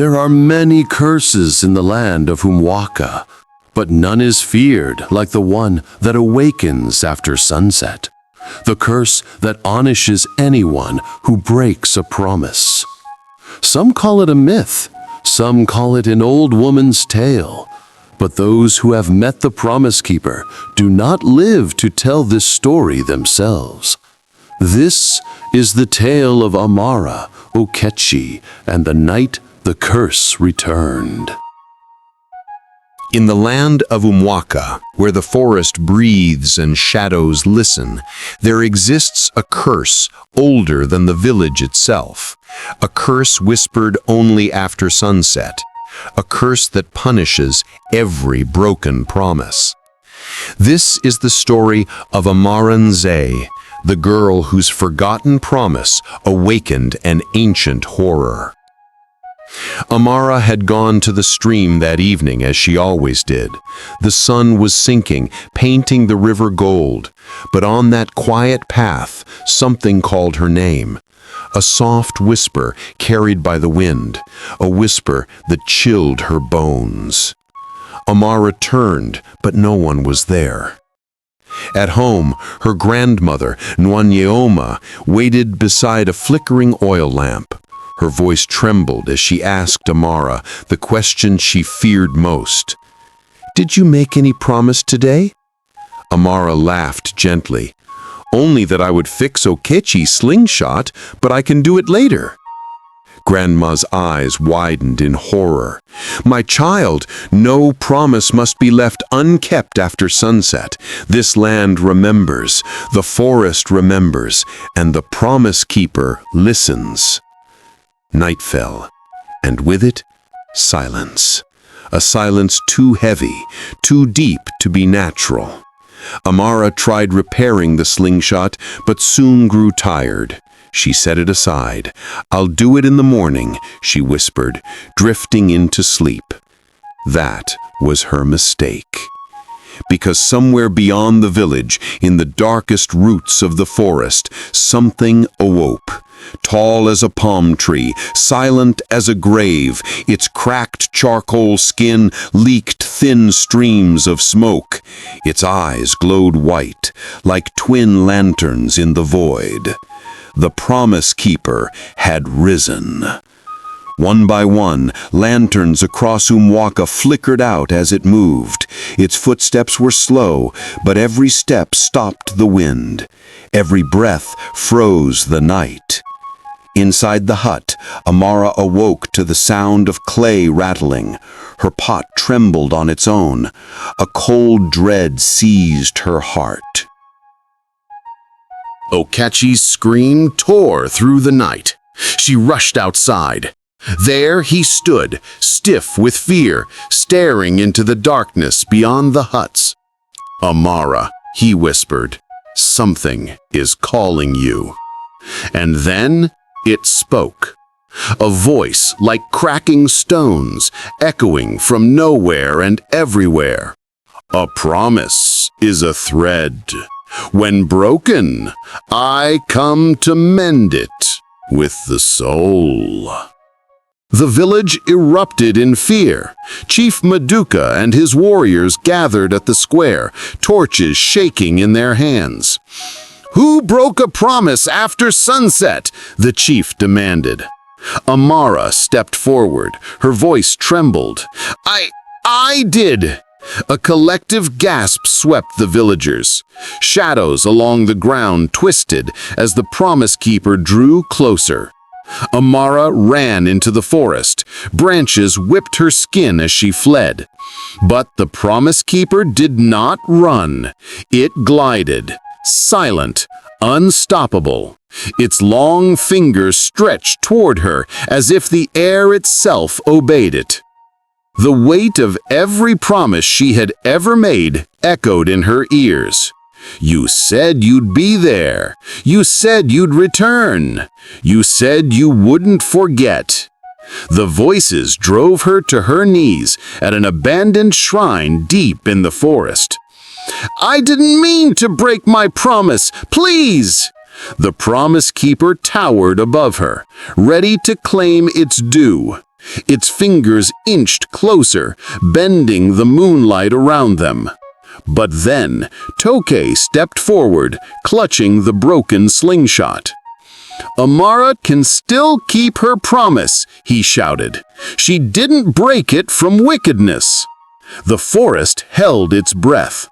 There are many curses in the land of Umuaka, but none is feared like the one that awakens after sunset, the curse that punishes anyone who breaks a promise. Some call it a myth, some call it an old woman's tale, but those who have met the promise keeper do not live to tell this story themselves. This is the tale of Amara, Okechi, and the night the curse returned. In the land of Umuaka, where the forest breathes and shadows listen, there exists a curse older than the village itself, a curse whispered only after sunset, a curse that punishes every broken promise. This is the story of Amara, the girl whose forgotten promise awakened an ancient horror. Amara had gone to the stream that evening as she always did. The sun was sinking, painting the river gold, but on that quiet path something called her name. A soft whisper carried by the wind, a whisper that chilled her bones. Amara turned, but no one was there. At home, her grandmother, Nwanyeoma, waited beside a flickering oil lamp. Her voice trembled as she asked Amara the question she feared most. "Did you make any promise today?" Amara laughed gently. "Only that I would fix Okechi's slingshot, but I can do it later." Grandma's eyes widened in horror. "My child, no promise must be left unkept after sunset. This land remembers, the forest remembers, and the promise keeper listens." Night fell, and with it, silence. A silence too heavy, too deep to be natural. Amara tried repairing the slingshot, but soon grew tired. She set it aside. "I'll do it in the morning," she whispered, drifting into sleep. That was her mistake. Because somewhere beyond the village, in the darkest roots of the forest, something awoke. Tall as a palm tree, silent as a grave, its cracked charcoal skin leaked thin streams of smoke. Its eyes glowed white, like twin lanterns in the void. The promise keeper had risen. One by one, lanterns across Umuaka flickered out as it moved. Its footsteps were slow, but every step stopped the wind. Every breath froze the night. Inside the hut, Amara awoke to the sound of clay rattling. Her pot trembled on its own. A cold dread seized her heart. Okechi's scream tore through the night. She rushed outside. There he stood, stiff with fear, staring into the darkness beyond the huts. "Amara," he whispered, "something is calling you." And then it spoke. A voice like cracking stones, echoing from nowhere and everywhere. "A promise is a thread. When broken, I come to mend it with the soul." The village erupted in fear. Chief Maduka and his warriors gathered at the square, torches shaking in their hands. "Who broke a promise after sunset?" the chief demanded. Amara stepped forward. Her voice trembled. I did!" A collective gasp swept the villagers. Shadows along the ground twisted as the promise keeper drew closer. Amara ran into the forest. Branches whipped her skin as she fled. But the promise keeper did not run. It glided, silent, unstoppable. Its long fingers stretched toward her as if the air itself obeyed it. The weight of every promise she had ever made echoed in her ears. "You said you'd be there. You said you'd return. You said you wouldn't forget." The voices drove her to her knees at an abandoned shrine deep in the forest. "I didn't mean to break my promise. Please!" The promise keeper towered above her, ready to claim its due. Its fingers inched closer, bending the moonlight around them. But then, Toke stepped forward, clutching the broken slingshot. "Amara can still keep her promise," he shouted. "She didn't break it from wickedness." The forest held its breath.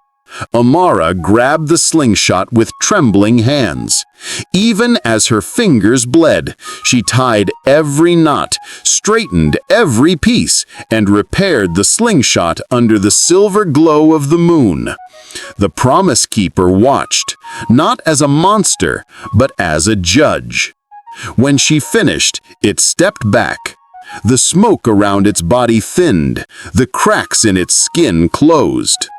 Amara grabbed the slingshot with trembling hands. Even as her fingers bled, she tied every knot, straightened every piece, and repaired the slingshot under the silver glow of the moon. The Promise Keeper watched, not as a monster, but as a judge. When she finished, it stepped back. The smoke around its body thinned, the cracks in its skin closed.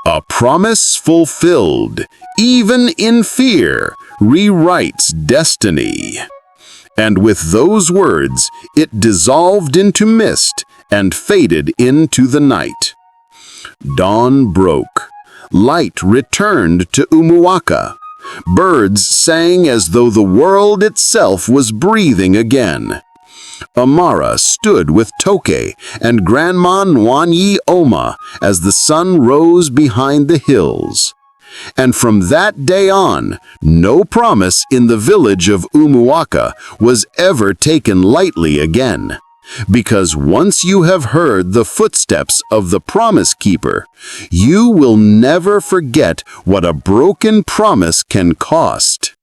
A promise fulfilled, even in fear, rewrites destiny. And with those words, it dissolved into mist and faded into the night. Dawn broke. Light returned to Umuaka. Birds sang as though the world itself was breathing again. Amara stood with Toke and Grandma Nwanyi Oma as the sun rose behind the hills. And from that day on, no promise in the village of Umuaka was ever taken lightly again. Because once you have heard the footsteps of the Promise Keeper, you will never forget what a broken promise can cost.